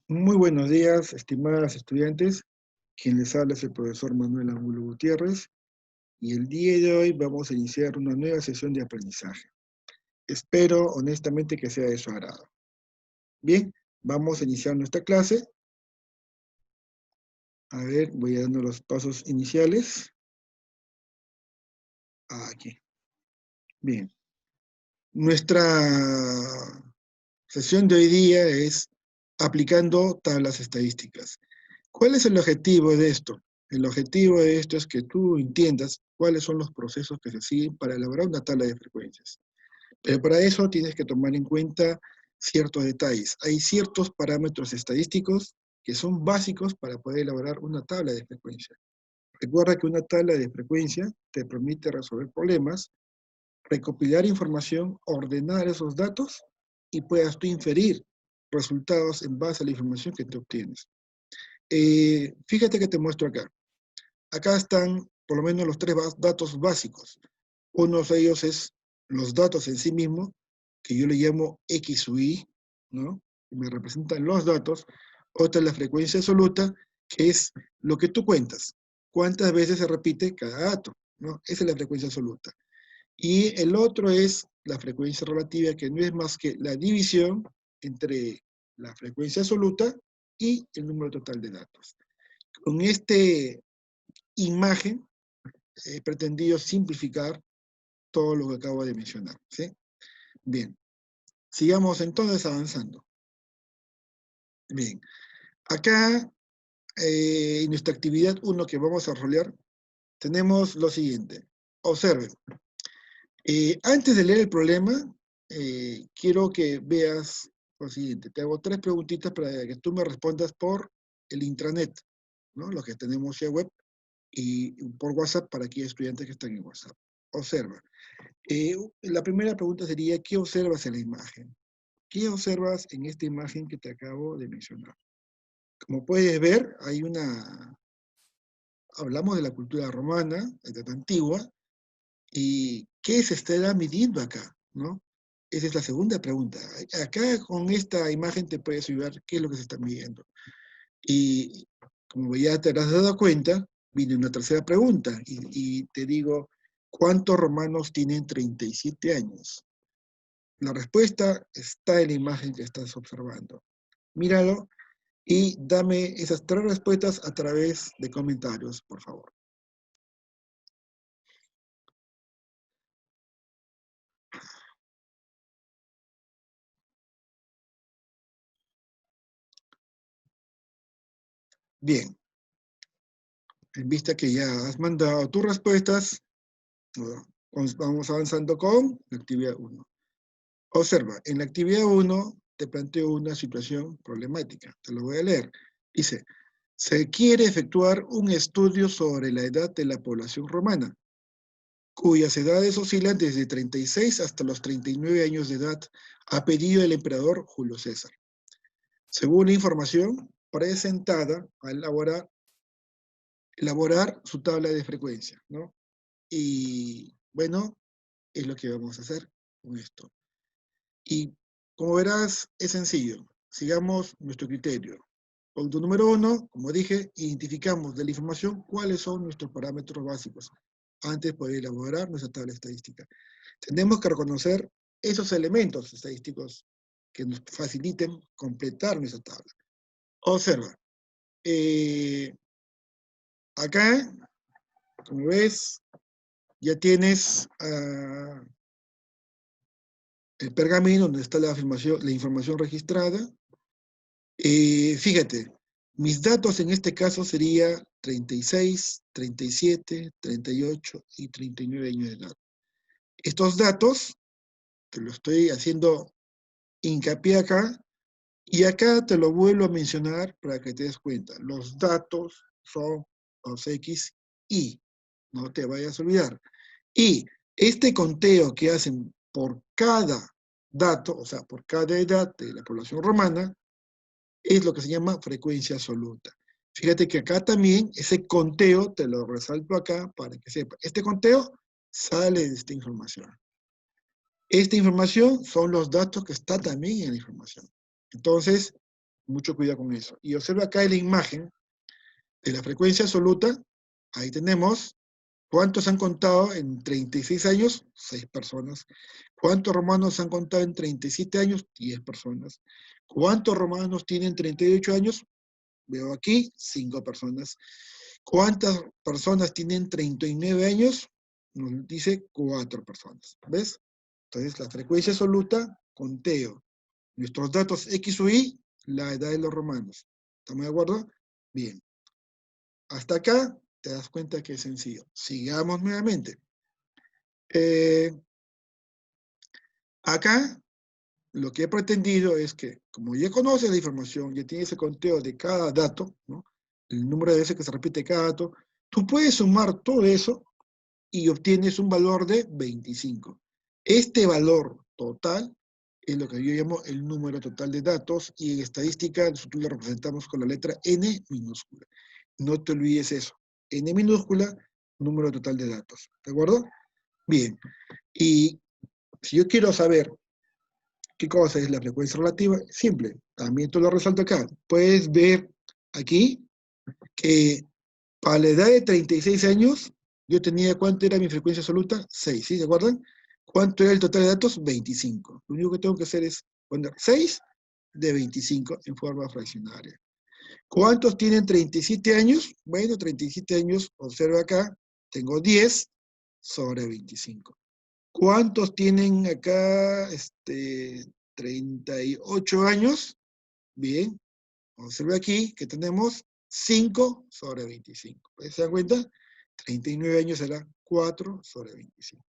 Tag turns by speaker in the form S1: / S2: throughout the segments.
S1: Muy buenos días, estimadas estudiantes. Quien les habla es el profesor Manuel Angulo Gutiérrez y el día de hoy vamos a iniciar una nueva sesión de aprendizaje. Espero honestamente que sea de su agrado. Bien, vamos a iniciar nuestra clase. A ver, voy dando los pasos iniciales. Aquí. Bien. Nuestra sesión de hoy día es aplicando tablas estadísticas. ¿Cuál es el objetivo de esto? El objetivo de esto es que tú entiendas cuáles son los procesos que se siguen para elaborar una tabla de frecuencias. Pero para eso tienes que tomar en cuenta ciertos detalles. Hay ciertos parámetros estadísticos que son básicos para poder elaborar una tabla de frecuencia. Recuerda que una tabla de frecuencia te permite resolver problemas, recopilar información, ordenar esos datos y puedas tú inferir resultados en base a la información que tú obtienes. Fíjate que te muestro acá. Acá están por lo menos los tres datos básicos. Uno de ellos es los datos en sí mismos, que yo le llamo X u Y, ¿no? Que me representan los datos. Otra es la frecuencia absoluta, que es lo que tú cuentas. ¿Cuántas veces se repite cada dato? ¿No? Esa es la frecuencia absoluta. Y el otro es la frecuencia relativa, que no es más que la división entre la frecuencia absoluta y el número total de datos. Con este imagen he pretendido simplificar todo lo que acabo de mencionar, ¿sí? Bien, sigamos entonces avanzando. Bien, acá en nuestra actividad 1 que vamos a rolear, tenemos lo siguiente. Observen, antes de leer el problema, quiero que veas lo siguiente. Te hago 3 preguntitas para que tú me respondas por el intranet, ¿no? Lo que tenemos ya web, y por WhatsApp para aquellos estudiantes que están en WhatsApp. Observa. La primera pregunta sería, ¿qué observas en la imagen? ¿Qué observas en esta imagen que te acabo de mencionar? Como puedes ver, hablamos de la cultura romana, de edad antigua, y ¿qué se estará midiendo acá? ¿No? Esa es la segunda pregunta. Acá con esta imagen te puedes ayudar qué es lo que se está midiendo. Y como ya te has dado cuenta, viene una tercera pregunta, y te digo, ¿cuántos romanos tienen 37 años? La respuesta está en la imagen que estás observando. Míralo y dame esas 3 respuestas a través de comentarios, por favor. Bien, en vista que ya has mandado tus respuestas, vamos avanzando con la actividad 1. Observa, en la actividad 1 te planteo una situación problemática. Te lo voy a leer. Dice, se quiere efectuar un estudio sobre la edad de la población romana, cuyas edades oscilan desde 36 hasta los 39 años de edad, a pedido del emperador Julio César. Según la información presentada, a elaborar su tabla de frecuencia, ¿no? Y bueno, es lo que vamos a hacer con esto. Y como verás, es sencillo. Sigamos nuestro criterio. Punto número 1, como dije, identificamos de la información cuáles son nuestros parámetros básicos antes de poder elaborar nuestra tabla estadística. Tenemos que reconocer esos elementos estadísticos que nos faciliten completar nuestra tabla. Observa. Acá, como ves, ya tienes el pergamino donde está la información registrada. Fíjate, mis datos en este caso sería 36, 37, 38 y 39 años de edad. Estos datos, te lo estoy haciendo hincapié acá, y acá te lo vuelvo a mencionar para que te des cuenta. Los datos son los X, Y. No te vayas a olvidar. Y este conteo que hacen por cada dato, o sea, por cada edad de la población romana, es lo que se llama frecuencia absoluta. Fíjate que acá también ese conteo, te lo resalto acá para que sepa, este conteo sale de esta información. Esta información son los datos que están también en la información. Entonces, Mucho cuidado con eso. Y observa acá en la imagen de la frecuencia absoluta, ahí tenemos cuántos han contado en 36 años, 6 personas. ¿Cuántos romanos han contado en 37 años? 10 personas. ¿Cuántos romanos tienen 38 años? Veo aquí 5 personas. ¿Cuántas personas tienen 39 años? Nos dice 4 personas. ¿Ves? Entonces, la frecuencia absoluta, conteo. Nuestros datos X o Y, la edad de los romanos. ¿Estamos de acuerdo? Bien. Hasta acá te das cuenta que es sencillo. Sigamos nuevamente. Acá lo que he pretendido es que, como ya conoces la información, ya tienes el conteo de cada dato, ¿no? El número de veces que se repite cada dato, tú puedes sumar todo eso y obtienes un valor de 25. Este valor total es lo que yo llamo el número total de datos, y en estadística nosotros lo representamos con la letra N minúscula. No te olvides eso. N minúscula, número total de datos. ¿De acuerdo? Bien. Y si yo quiero saber qué cosa es la frecuencia relativa, simple. También te lo resalto acá. Puedes ver aquí que para la edad de 36 años, yo tenía, ¿cuánto era mi frecuencia absoluta? 6, ¿sí? ¿De acuerdo? ¿Cuánto era el total de datos? 25. Lo único que tengo que hacer es poner 6 de 25 en forma fraccionaria. ¿Cuántos tienen 37 años? Bueno, 37 años, observa acá, tengo 10 sobre 25. ¿Cuántos tienen acá 38 años? Bien, observa aquí que tenemos 5 sobre 25. ¿Se dan cuenta? 39 años será 4 sobre 25.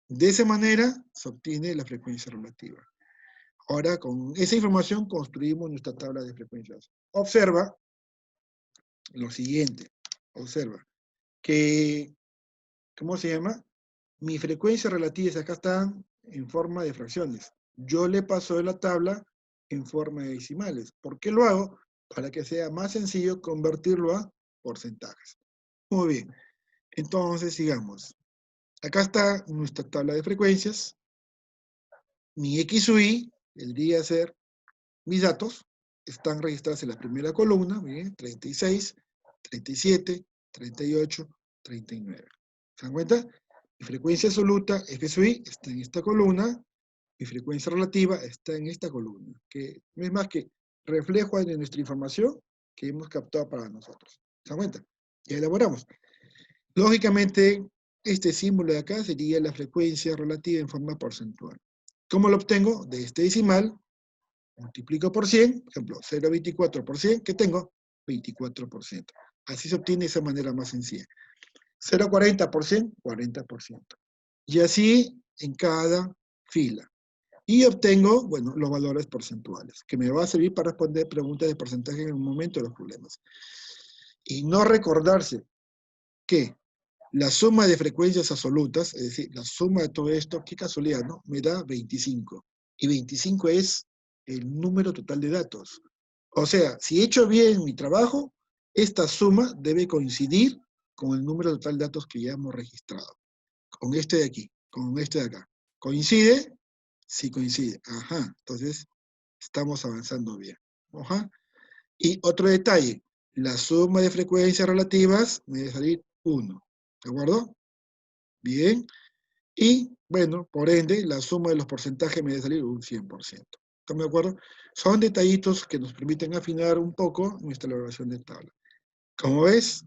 S1: De esa manera se obtiene la frecuencia relativa. Ahora, con esa información construimos nuestra tabla de frecuencias. Observa lo siguiente. Observa que, ¿cómo se llama? Mi frecuencia relativa acá están en forma de fracciones. Yo le paso de la tabla en forma de decimales. ¿Por qué lo hago? Para que sea más sencillo convertirlo a porcentajes. Muy bien. Entonces, sigamos. Acá está nuestra tabla de frecuencias. Mi X o Y, el día a ser, mis datos, están registrados en la primera columna, bien, 36, 37, 38, 39. ¿Se dan cuenta? Mi frecuencia absoluta, X o Y, está en esta columna. Mi frecuencia relativa está en esta columna, que no es más que reflejo de nuestra información que hemos captado para nosotros. ¿Se dan cuenta? Ya elaboramos. Lógicamente, este símbolo de acá sería la frecuencia relativa en forma porcentual. ¿Cómo lo obtengo? De este decimal, multiplico por 100, por ejemplo, 0,24 por 100, ¿qué tengo? 24%. Así se obtiene de esa manera más sencilla. 0,40 por 100, 40%. Y así en cada fila. Y obtengo, bueno, los valores porcentuales, que me va a servir para responder preguntas de porcentaje en el momento de los problemas. Y no recordarse que la suma de frecuencias absolutas, es decir, la suma de todo esto, qué casualidad, ¿no? Me da 25. Y 25 es el número total de datos. O sea, si he hecho bien mi trabajo, esta suma debe coincidir con el número total de datos que ya hemos registrado. Con este de aquí, con este de acá. ¿Coincide? Sí coincide. Ajá, entonces estamos avanzando bien. Ajá. Y otro detalle, la suma de frecuencias relativas me debe salir 1. ¿De acuerdo? Bien. Y, bueno, por ende, la suma de los porcentajes me debe salir un 100%. ¿Estamos de acuerdo? Son detallitos que nos permiten afinar un poco nuestra elaboración de tabla. Como ves,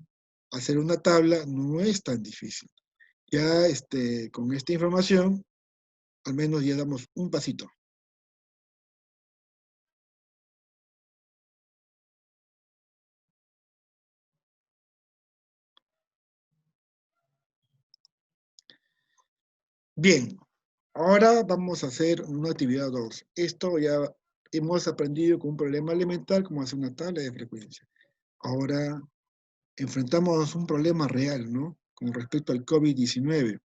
S1: hacer una tabla no es tan difícil. Ya con esta información, al menos ya damos un pasito. Bien, ahora vamos a hacer una actividad 2. Esto ya hemos aprendido con un problema elemental, como hacer una tabla de frecuencia. Ahora enfrentamos un problema real, ¿no? Con respecto al COVID-19.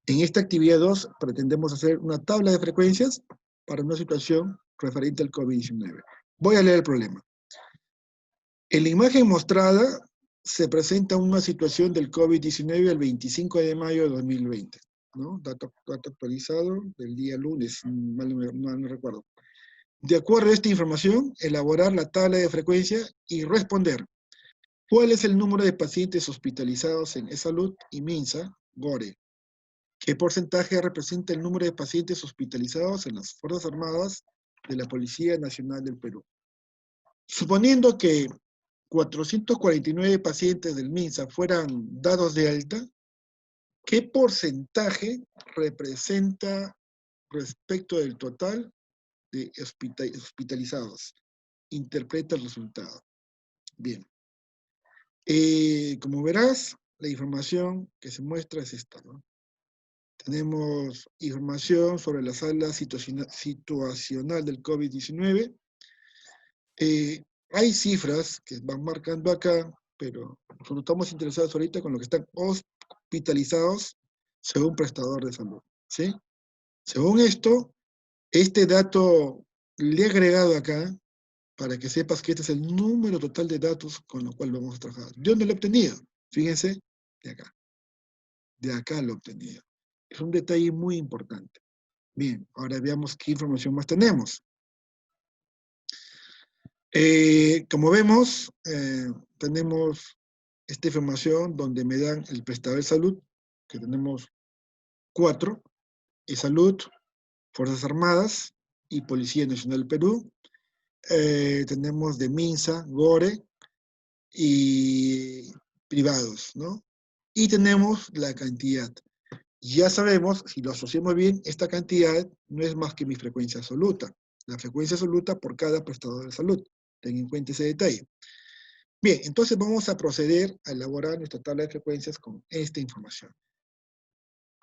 S1: En esta actividad 2 pretendemos hacer una tabla de frecuencias para una situación referente al COVID-19. Voy a leer el problema. En la imagen mostrada se presenta una situación del COVID-19 el 25 de mayo de 2020, ¿no? Dato actualizado del día lunes, mal no recuerdo. De acuerdo a esta información, elaborar la tabla de frecuencia y responder cuál es el número de pacientes hospitalizados en eSalud y Minsa, Gore. ¿Qué porcentaje representa el número de pacientes hospitalizados en las Fuerzas Armadas de la Policía Nacional del Perú? Suponiendo que 449 pacientes del MINSA fueran dados de alta, ¿qué porcentaje representa respecto del total de hospitalizados? Interpreta el resultado. Bien. Como verás, la información que se muestra es esta, ¿no? Tenemos información sobre la sala situacional del COVID-19. Hay cifras que van marcando acá, pero nosotros estamos interesados ahorita con lo que están hospitalizados según prestador de salud, ¿sí? Según esto, este dato le he agregado acá para que sepas que este es el número total de datos con lo cual vamos a trabajar. ¿De dónde lo he obtenido? Fíjense, de acá. De acá lo he obtenido. Es un detalle muy importante. Bien, ahora veamos qué información más tenemos. Como vemos, tenemos esta información donde me dan el prestador de salud, que tenemos 4, salud, Fuerzas Armadas y Policía Nacional del Perú. Tenemos de MINSA, GORE y privados, ¿no? Y tenemos la cantidad. Ya sabemos, si lo asociamos bien, esta cantidad no es más que mi frecuencia absoluta. La frecuencia absoluta por cada prestador de salud. Ten en cuenta ese detalle. Bien, entonces vamos a proceder a elaborar nuestra tabla de frecuencias con esta información.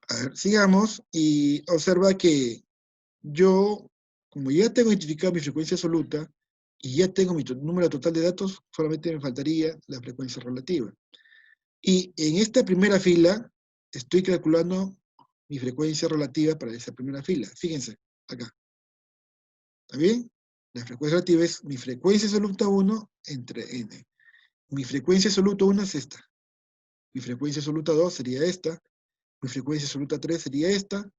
S1: A ver, sigamos y observa que yo, como ya tengo identificado mi frecuencia absoluta y ya tengo mi número total de datos, solamente me faltaría la frecuencia relativa. Y en esta primera fila estoy calculando mi frecuencia relativa para esa primera fila. Fíjense, acá. ¿Está bien? La frecuencia relativa es mi frecuencia absoluta 1 entre n. Mi frecuencia absoluta 1 es esta. Mi frecuencia absoluta 2 sería esta. Mi frecuencia absoluta 3 sería esta.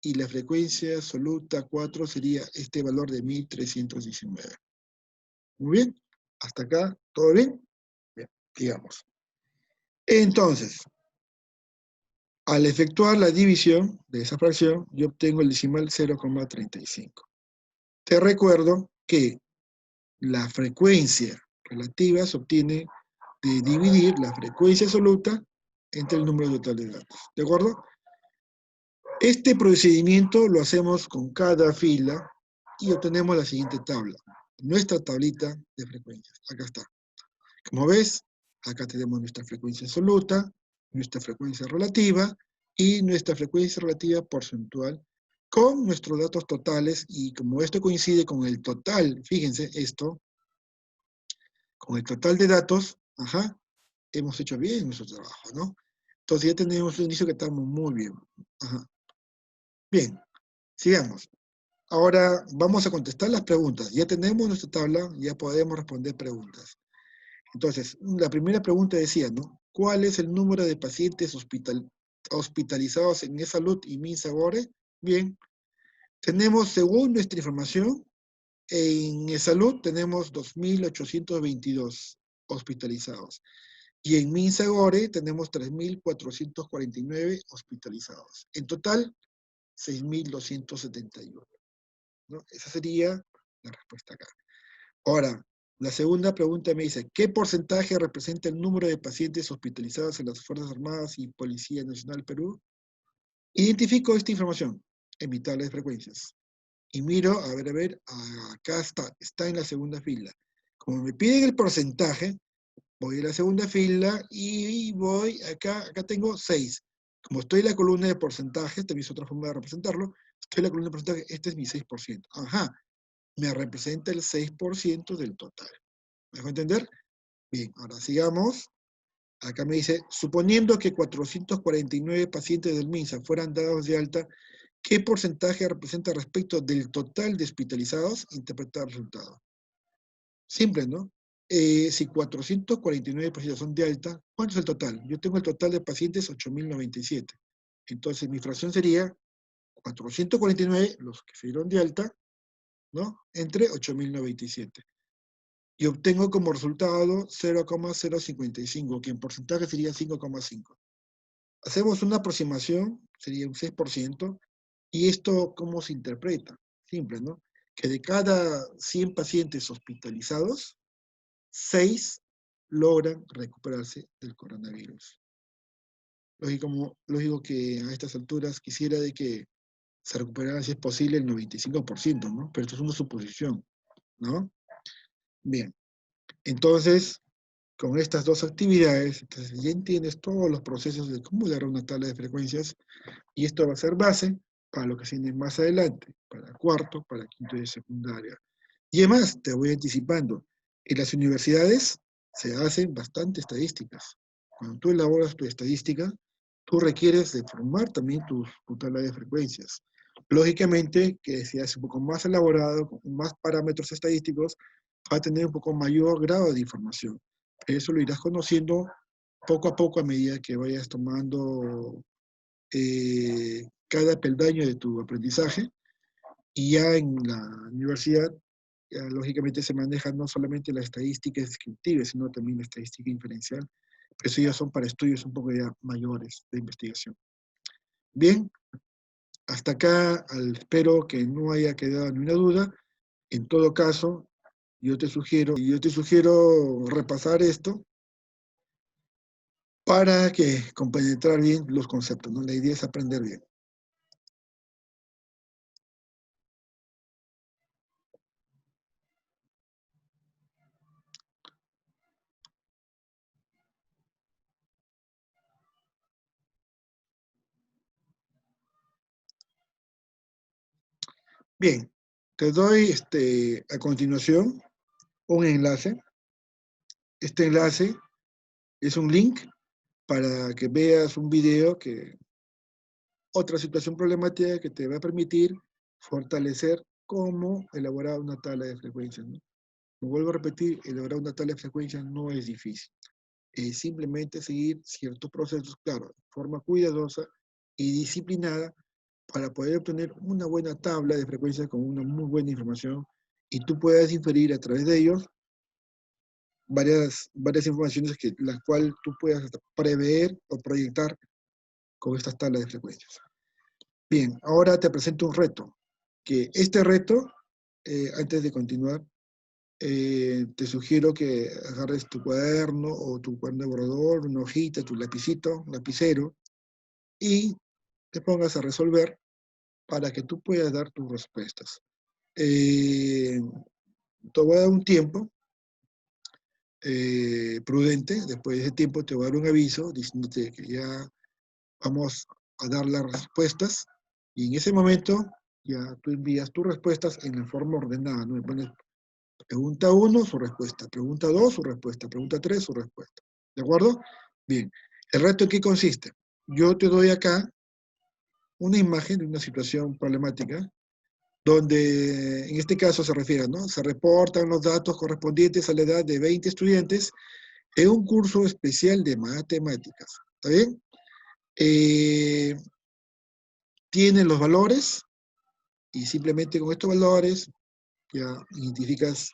S1: Y la frecuencia absoluta 4 sería este valor de 1319. Muy bien. Hasta acá, ¿todo bien? Bien, digamos. Entonces, al efectuar la división de esa fracción, yo obtengo el decimal 0,35. Te recuerdo que la frecuencia relativa se obtiene de dividir la frecuencia absoluta entre el número total de datos. ¿De acuerdo? Este procedimiento lo hacemos con cada fila y obtenemos la siguiente tabla. Nuestra tablita de frecuencias. Acá está. Como ves, acá tenemos nuestra frecuencia absoluta, nuestra frecuencia relativa y nuestra frecuencia relativa porcentual con nuestros datos totales, y como esto coincide con el total, fíjense esto, con el total de datos, hemos hecho bien nuestro trabajo, ¿no? Entonces ya tenemos un inicio que estamos muy bien. Bien, sigamos. Ahora vamos a contestar las preguntas. Ya tenemos nuestra tabla, ya podemos responder preguntas. Entonces, la primera pregunta decía, ¿no? ¿Cuál es el número de pacientes hospitalizados en eSalud y MinSA-Gore? Bien, tenemos, según nuestra información, en eSalud tenemos 2.822 hospitalizados. Y en MinSA-Gore tenemos 3.449 hospitalizados. En total, 6.271. ¿No? Esa sería la respuesta acá. Ahora, la segunda pregunta me dice, ¿qué porcentaje representa el número de pacientes hospitalizados en las Fuerzas Armadas y Policía Nacional Perú? Identifico esta información en mi tabla de frecuencias. Y miro, a ver, acá está en la segunda fila. Como me piden el porcentaje, voy a la segunda fila y voy acá tengo 6. Como estoy en la columna de porcentajes, también es otra forma de representarlo, estoy en la columna de porcentaje, este es mi 6%. Me representa el 6% del total. ¿Me dejo entender? Bien, ahora sigamos. Acá me dice, suponiendo que 449 pacientes del MINSA fueran dados de alta, ¿qué porcentaje representa respecto del total de hospitalizados? Interpretar el resultado. Simple, ¿no? Si 449 pacientes son de alta, ¿cuánto es el total? Yo tengo el total de pacientes 8.097. Entonces mi fracción sería 449, los que se dieron de alta, ¿no? Entre 8.097. Y obtengo como resultado 0,055, que en porcentaje sería 5,5. Hacemos una aproximación, sería un 6%, y esto, ¿cómo se interpreta? Simple, ¿no? Que de cada 100 pacientes hospitalizados, 6 logran recuperarse del coronavirus. Lógico que a estas alturas quisiera de que se recuperara, si es posible, el 95%, ¿no? Pero esto es una suposición, ¿no? Bien, entonces, con estas dos actividades, entonces ya entiendes todos los procesos de cómo dar una tabla de frecuencias, y esto va a ser base para lo que se viene más adelante, para cuarto, para quinto de secundaria. Y además, te voy anticipando, en las universidades se hacen bastante estadísticas. Cuando tú elaboras tu estadística, tú requieres de formar también tu tabla de frecuencias. Lógicamente, que si hace un poco más elaborado, con más parámetros estadísticos, va a tener un poco mayor grado de información. Eso lo irás conociendo poco a poco a medida que vayas tomando cada peldaño de tu aprendizaje, y ya en la universidad, ya, lógicamente se maneja no solamente la estadística descriptiva, sino también la estadística inferencial, pero eso ya son para estudios un poco ya mayores de investigación. Bien, hasta acá espero que no haya quedado ninguna duda. En todo caso, yo te sugiero repasar esto para que compenetrar bien los conceptos, ¿no? La idea es aprender bien. Bien, te doy a continuación un enlace. Este enlace es un link para que veas un video otra situación problemática que te va a permitir fortalecer cómo elaborar una tabla de frecuencias, ¿no? Como vuelvo a repetir, elaborar una tabla de frecuencias no es difícil. Es simplemente seguir ciertos procesos, claro, de forma cuidadosa y disciplinada, para poder obtener una buena tabla de frecuencias con una muy buena información, y tú puedas inferir a través de ellos varias informaciones las cuales tú puedas hasta prever o proyectar con estas tablas de frecuencias. Bien, ahora te presento un reto, que este reto, antes de continuar, te sugiero que agarres tu cuaderno o tu cuaderno de borrador, una hojita, tu lapicito, un lapicero, y te pongas a resolver para que tú puedas dar tus respuestas. Te voy a dar un tiempo prudente. Después de ese tiempo te voy a dar un aviso diciéndote que ya vamos a dar las respuestas, y en ese momento ya tú envías tus respuestas en la forma ordenada, ¿no? Me pones pregunta 1, su respuesta; pregunta 2, su respuesta; pregunta 3, su respuesta. ¿De acuerdo? Bien. ¿El reto en qué consiste? Yo te doy acá una imagen de una situación problemática, donde en este caso se refiere, ¿no? Se reportan los datos correspondientes a la edad de 20 estudiantes en un curso especial de matemáticas. ¿Está bien? Tienen los valores, y simplemente con estos valores ya identificas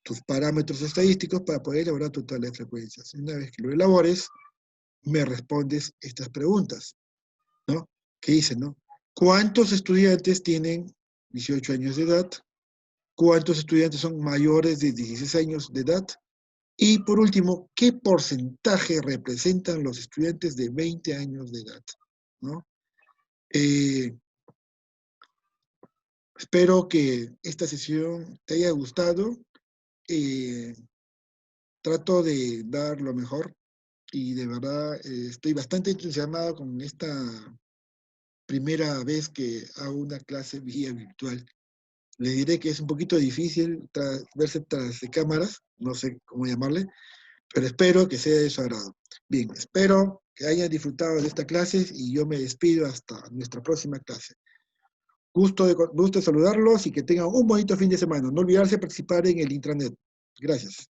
S1: tus parámetros estadísticos para poder elaborar tu tabla de frecuencias. Una vez que lo elabores, me respondes estas preguntas, ¿no? ¿Qué dicen, no? ¿Cuántos estudiantes tienen 18 años de edad? ¿Cuántos estudiantes son mayores de 16 años de edad? Y por último, ¿qué porcentaje representan los estudiantes de 20 años de edad? ¿No? Espero que esta sesión te haya gustado. Trato de dar lo mejor, y de verdad estoy bastante entusiasmado con esta primera vez que hago una clase vía virtual. Les diré que es un poquito difícil verse tras de cámaras, no sé cómo llamarle, pero espero que sea de su agrado. Bien, espero que hayan disfrutado de esta clase, y yo me despido hasta nuestra próxima clase. Gusto de saludarlos, y que tengan un bonito fin de semana. No olvidarse de participar en el intranet. Gracias.